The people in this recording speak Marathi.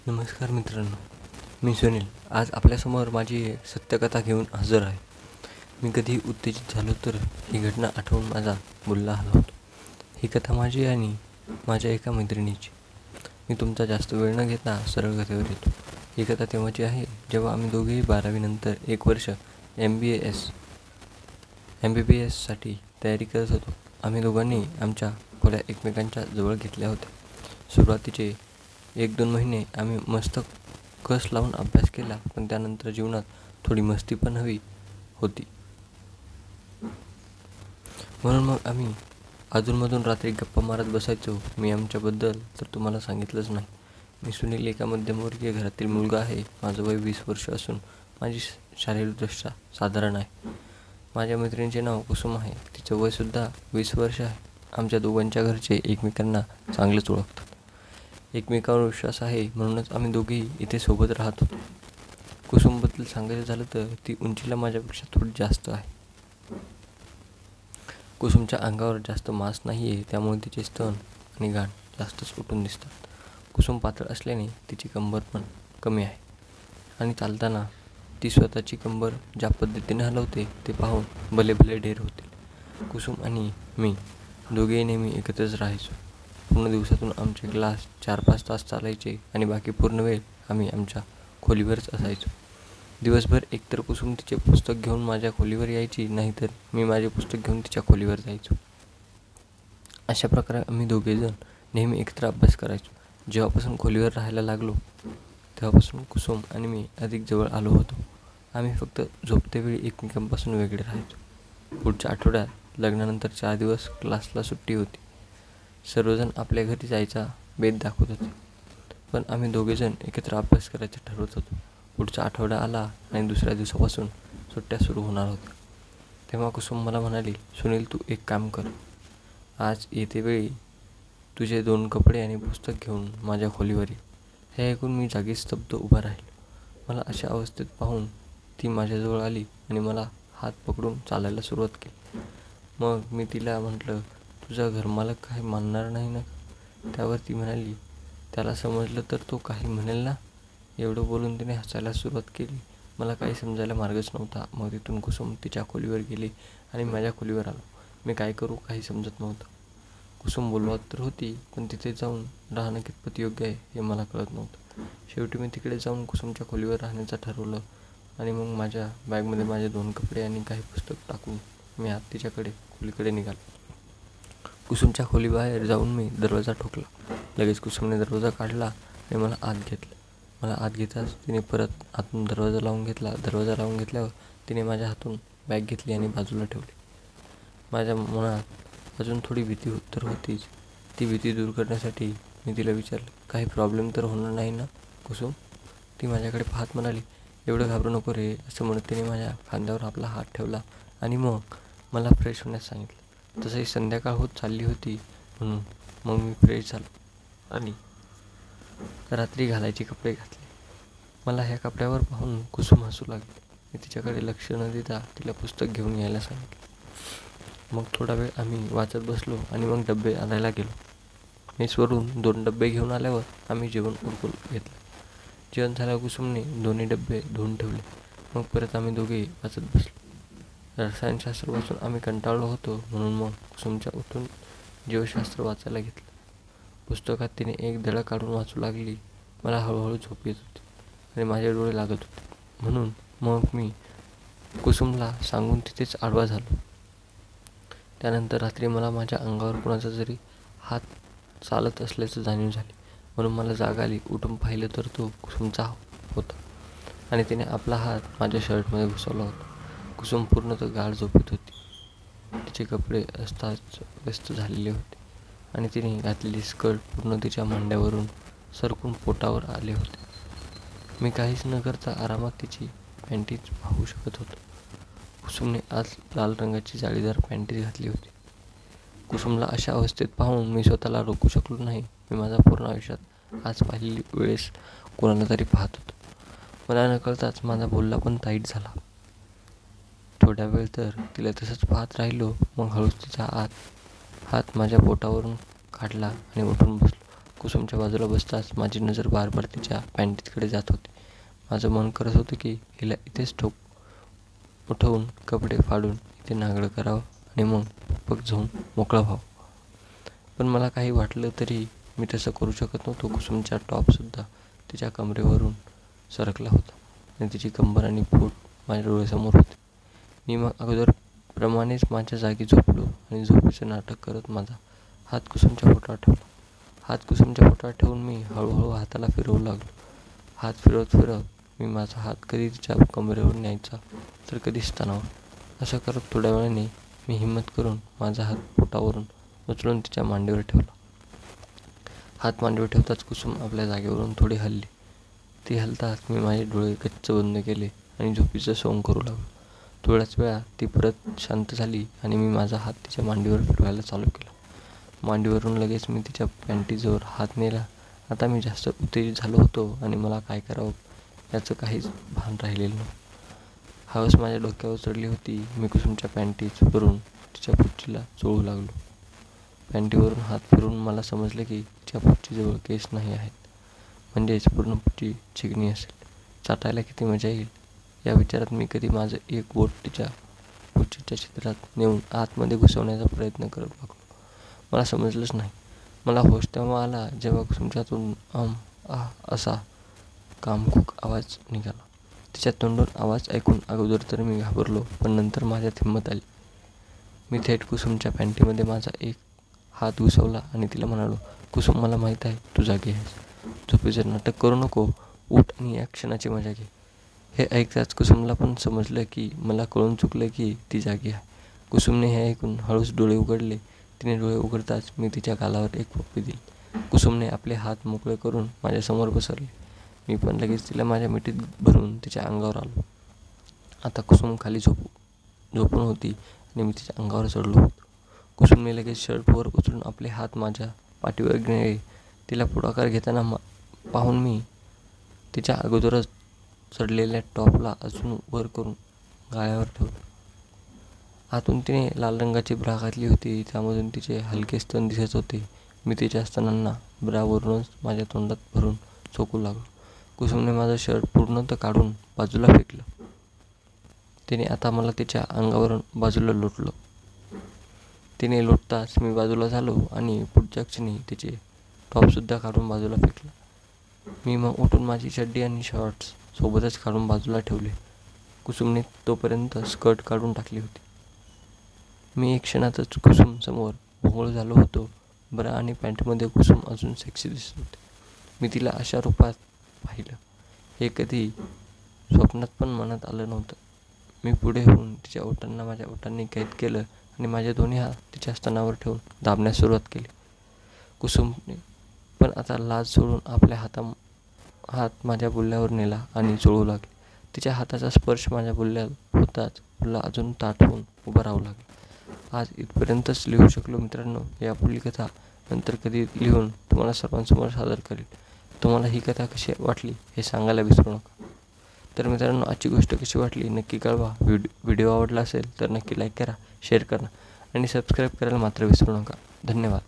नमस्कार मित्रांनो, मी सुनील. आज आपल्यासमोर माझी सत्यकथा घेऊन हजर आहे. मी कधी उत्तेजित झालो तर ही घटना आठवून माझा बुल्ला हलवतो. ही कथा माझी आणि माझ्या एका मैत्रिणीची. मी तुमचा जास्त वेळ न घेता सरळ कथेवर येतो. ही कथा तेव्हाची आहे जेव्हा आम्ही दोघेही 12वी नंतर 1 वर्ष MBBS साठी तयारी करत होतो. आम्ही दोघांनी आमच्या खोल्या एकमेकांच्या जवळ घेतल्या होत्या. सुरुवातीचे 1-2 महिने आम्ही मस्त कस लावून अभ्यास केला, पण त्यानंतर जीवनात थोडी मस्ती पण हवी होती. म्हणून मग आम्ही अधूनमधून रात्री गप्पा मारत बसायचो. मी आमच्याबद्दल तर तुम्हाला सांगितलंच नाही. मी सुनील एका मध्यमवर्गीय घरातील मुलगा आहे. माझं वय 20 वर्ष असून माझी शारीरिकदृष्ट्या साधारण आहे. माझ्या मैत्रिणीचे नाव कुसुम आहे. तिचं वयसुद्धा 20 वर्ष आहे. आमच्या दोघांच्या घरचे एकमेकांना चांगलेच ओळखतात. एकमेकांवर विश्वास आहे, म्हणूनच आम्ही दोघेही इथे सोबत राहत होतो. कुसुमबद्दल सांगायचं झालं तर ती उंचीला माझ्यापेक्षा थोडी जास्त आहे. कुसुमच्या अंगावर जास्त मांस नाही आहे, त्यामुळे तिचे स्तन आणि गाण जास्तच उठून दिसतात. कुसुम पातळ असल्याने तिची कंबर पण कमी आहे आणि चालताना ती स्वतःची कंबर ज्या पद्धतीने हलवते ते पाहून भले भले ढेर होतील. कुसुम आणि मी दोघेही नेहमी एकत्रच राहायचो. पूर्ण दिवसातून आमचे क्लास 4-5 तास चालायचे आणि बाकी पूर्ण वेळ आम्ही आमच्या खोलीवरच असायचो. दिवसभर एकतर कुसुम तिचे पुस्तक घेऊन माझ्या खोलीवर यायची, नाहीतर मी माझे पुस्तक घेऊन तिच्या खोलीवर जायचो. अशा प्रकारे आम्ही दोघेजण नेहमी एकत्र अभ्यास करायचो. जेव्हापासून खोलीवर राहायला लागलो तेव्हापासून कुसुम आणि मी अधिक जवळ आलो होतो. आम्ही फक्त झोपतेवेळी एकमेकांपासून वेगळे राहायचो. पुढच्या आठवड्यात लग्नानंतर 4 दिवस क्लासला सुट्टी होती. सर्वजण आपल्या घरी जायचा बेत दाखवत होते, पण आम्ही दोघेजण एकत्र अभ्यास करायचं ठरवत होतो. पुढचा आठवडा आला आणि दुसऱ्या दिवसापासून सुट्ट्या सुरू होणार होत्या. तेव्हा कुसुम मला म्हणाली, सुनील, तू एक काम कर. आज येते वेळी तुझे 2 कपडे आणि पुस्तक घेऊन माझ्या खोलीवर ये. हे ऐकून मी जागीच स्तब्ध उभा राहिलो. मला अशा अवस्थेत पाहून ती माझ्याजवळ आली आणि मला हात पकडून चालायला सुरुवात केली. मग मी तिला म्हटलं, तुझा घरमालक काही मानणार नाही ना? त्यावर ती म्हणाली, त्याला समजलं तर तो काही म्हणेल ना? एवढं बोलून तिने हसायला सुरुवात केली. मला काही समजायला मार्गच नव्हता. मग तिथून कुसुम तिच्या खोलीवर गेली आणि माझ्या खोलीवर आलो. मी काय करू काही समजत नव्हतं. कुसुम बोलवत तर होती, पण तिथे जाऊन राहणं कितपत योग्य आहे हे मला कळत नव्हतं. शेवटी मी तिकडे जाऊन कुसुमच्या खोलीवर राहण्याचं ठरवलं आणि मग माझ्या बॅगमध्ये माझे 2 कपडे आणि काही पुस्तक टाकून मी आत तिच्याकडे खोलीकडे निघालो. कुसुमच्या खोलीबाहेर जाऊन मी दरवाजा ठोकला. लगेच कुसुमने दरवाजा काढला आणि मला आत घेतलं. मला आत घेताच तिने परत आतून दरवाजा लावून घेतला. दरवाजा लावून घेतल्यावर तिने माझ्या हातून बॅग घेतली आणि बाजूला ठेवली. माझ्या मनात अजून थोडी भीती तर होतीच. ती भीती दूर करण्यासाठी मी तिला विचारलं, काही प्रॉब्लेम तर होणार नाही ना कुसुम? ती माझ्याकडे पाहत म्हणाली, एवढं घाबरू नको रे. असं म्हणत तिने माझ्या खांद्यावर आपला हात ठेवला आणि मग मला फ्रेश होण्यास सांगितलं. तसंही संध्याकाळ होत चालली होती, म्हणून मग मी फ्रेश झालो आणि रात्री घालायचे कपडे घातले. मला ह्या कपड्यावर पाहून कुसुम हसू लागली. मी तिच्याकडे लक्ष न देता तिला पुस्तक घेऊन यायला सांगितलं. मग थोडा वेळ आम्ही वाचत बसलो आणि मग डबे आणायला गेलो. मेसवरून 2 डबे घेऊन आल्यावर आम्ही जेवण उरकून घेतलं. जेवण झाल्यावर कुसुमने दोन्ही डबे धुवून ठेवले. मग परत आम्ही दोघे वाचत बसलो. रसायनशास्त्र वाचून आम्ही कंटाळलो होतो, म्हणून मग कुसुमच्या उठून जीवशास्त्र वाचायला घेतलं. पुस्तकात तिने एक धडा काढून वाचू लागली. मला हळूहळू झोप येत होती आणि माझे डोळे लागत होते, म्हणून मग मी कुसुमला सांगून तिथेच आडवा झालो. त्यानंतर रात्री मला माझ्या अंगावर कुणाचा तरी हात चालत असल्याचं जाणीव झाली, म्हणून मला जाग आली. उठून पाहिलं तर तो कुसुमचा होता आणि तिने आपला हात माझ्या शर्टमध्ये घुसवला होता. कुसुम पूर्णतः गाढ झोपेत होती. तिचे कपडे अस्ताव्यस्त झालेले होते आणि तिने घातलेली स्कर्ट पूर्ण तिच्या मांड्यावरून सरकून पोटावर आले होते. मी काहीच न करता आरामात तिची पॅन्टीज पाहू शकत होतो. कुसुमने आज लाल रंगाची जाळीदार पॅन्टीज घातली होती. कुसुमला अशा अवस्थेत पाहून मी स्वतःला रोखू शकलो नाही. मी माझ्या पूर्ण आयुष्यात आज पहिली वेळेस कोणाला तरी पाहत होतो. मला नकळताच माझा बोलला पण टाईट झाला. थोड्या वेळ तर तिला तसंच पाहत राहिलो. मग हळूच तिचा हात माझ्या पोटावरून काढला आणि उठून बसलो. कुसुमच्या बाजूला बसताच माझी नजर बार तिच्या पॅन्टीकडे जात होती. माझं मन करत होतं की हिला इथेच उठवून कपडे फाडून इथे नांगरं करावं आणि मग पग जाऊन मोकळं व्हावं. पण मला काही वाटलं तरी मी तसं करू शकत नव्हतो. कुसुमचा टॉपसुद्धा तिच्या कमरेवरून सरकला होता आणि तिची कंबर आणि पोट माझ्या डोळ्यासमोर होते. मी मग अगोदरप्रमाणेच माझ्या जागी झोपलो आणि झोपेचं नाटक करत माझा हात कुसुमच्या पोटावर ठेवला. हात कुसुमच्या पोटावर ठेवून मी हळूहळू हाताला फिरवू लागलो. हात फिरवत मी माझा हात कधी तिच्या कमरेवर न्यायचा तर कधी स्तनावर. असं करत थोड्या वेळाने मी हिंमत करून माझा हात पोटावरून उचलून तिच्या मांडीवर ठेवला. हात मांडीवर ठेवताच कुसुम आपल्या जागेवरून थोडी हलली. ती हलताच मी माझे डोळे गच्च बंद केले आणि झोपीचं सोंग करू लागलो. थोड्याच वेळा ती परत शांत झाली आणि मी माझा हात तिच्या मांडीवर फिरवायला चालू केला. मांडीवरून लगेच मी तिच्या पॅन्टीजवळ हात नेला. आता मी जास्त उत्तेजित झालो होतो आणि मला काय करावं याचं काहीच भान राहिलेलं नव्हतं. हवस माझ्या डोक्यावर चढली होती. मी कुसुमच्या पॅन्टीजवरून तिच्या पुच्छीला चोळू लागलो. पॅन्टीवरून हात फिरून मला समजलं की तिच्या पुच्छीजवळ केस नाही आहेत, म्हणजेच पूर्ण पुच्छी चिकनी असेल. चाटायला किती मजा येईल या विचारात मी कधी माझं एक बोट तिच्या पुच्छीच्या छिद्रात नेऊन आतमध्ये घुसवण्याचा प्रयत्न करत लागलो. मला समजलंच नाही. मला होश तेव्हा आला जेव्हा कुसुमच्यातून असा कामकूक आवाज निघाला. तिच्या तोंडून आवाज ऐकून अगोदर तर मी घाबरलो, पण नंतर माझ्यात हिंमत आली. मी थेट कुसुमच्या पॅन्टीमध्ये माझा एक हात घुसवला आणि तिला म्हणालो, कुसुम, मला माहीत आहे तू जागी आहेस. झोपेचं नाटक करू नको, उठ आणि या क्षणाची मजा घे. हे ऐकताच कुसुमला पण समजलं की मला कळून चुकलं की ती जागी आहे. कुसुमने हे ऐकून हळूच डोळे उघडले. तिने डोळे उघडताच मी तिच्या गालावर एक पप्पी दिली. कुसुमने आपले हात मोकळे करून माझ्यासमोर पसरले. मी पण लगेच तिला माझ्या मिठीत भरून तिच्या अंगावर आलो. आता कुसुम खाली झोपून होती आणि मी तिच्या अंगावर चढलो होतो. कुसुमने लगेच शर्टवर उचलून आपले हात माझ्या पाठीवर गिळले. तिला पुढाकार घेताना पाहून मी तिच्या अगोदरच चढलेल्या टॉपला अजून वर करून गाळ्यावर ठेवलं. आतून तिने लाल रंगाची ब्रा घातली होती, त्यामधून तिचे हलके स्तन दिसत होते. मी तिच्या स्तनांना ब्रावरूनच माझ्या तोंडात भरून चोखू लागलो. कुसुमने माझं शर्ट पूर्णतः काढून बाजूला फेकलं. तिने आता मला तिच्या अंगावरून बाजूला लोटलं. तिने लोटताच मी बाजूला झालो आणि पुढच्या क्षणी तिचे टॉपसुद्धा काढून बाजूला फेकलं. मी मग उठून माझी चड्डी आणि शॉर्ट्स सोबतच काढून बाजूला ठेवले. कुसुमने तोपर्यंत स्कर्ट काढून टाकली होती. मी एक क्षणातच कुसुम समोर भोंगळ झालो होतो. ब्रा आणि पॅन्टमध्ये कुसुम अजून सेक्सी दिसत होती. मी तिला अशा रूपात पाहिलं हे कधी स्वप्नात पण मनात आलं नव्हतं. मी पुढे होऊन तिच्या ओठांना माझ्या ओठांनी कैद केलं आणि माझे दोन्ही हात तिच्या स्तनावर ठेवून दाबण्यास सुरुवात केली. कुसुमने पण आता लाज सोडून आपल्या हात माझ्या बुल्ल्यावर नेला आणि चोळू लागली. तिच्या हाताचा स्पर्श माझ्या बुल्ल्यावर होताच बुल्ला अजून ताठ होऊन उभा राहू लागला. आज इथपर्यंतच लिहू शकलो मित्रांनो. यापुढील कथा नंतर कधी लिहून तुम्हाला सर्वांसमोर सादर करेल. तुम्हाला ही कथा कशी वाटली हे सांगायला विसरू नका. तर मित्रांनो, आजची गोष्ट कशी वाटली नक्की कळवा. व्हिडिओ आवडला असेल तर नक्की लाईक करा, शेअर करा आणि सबस्क्राईब करायला मात्र विसरू नका. धन्यवाद.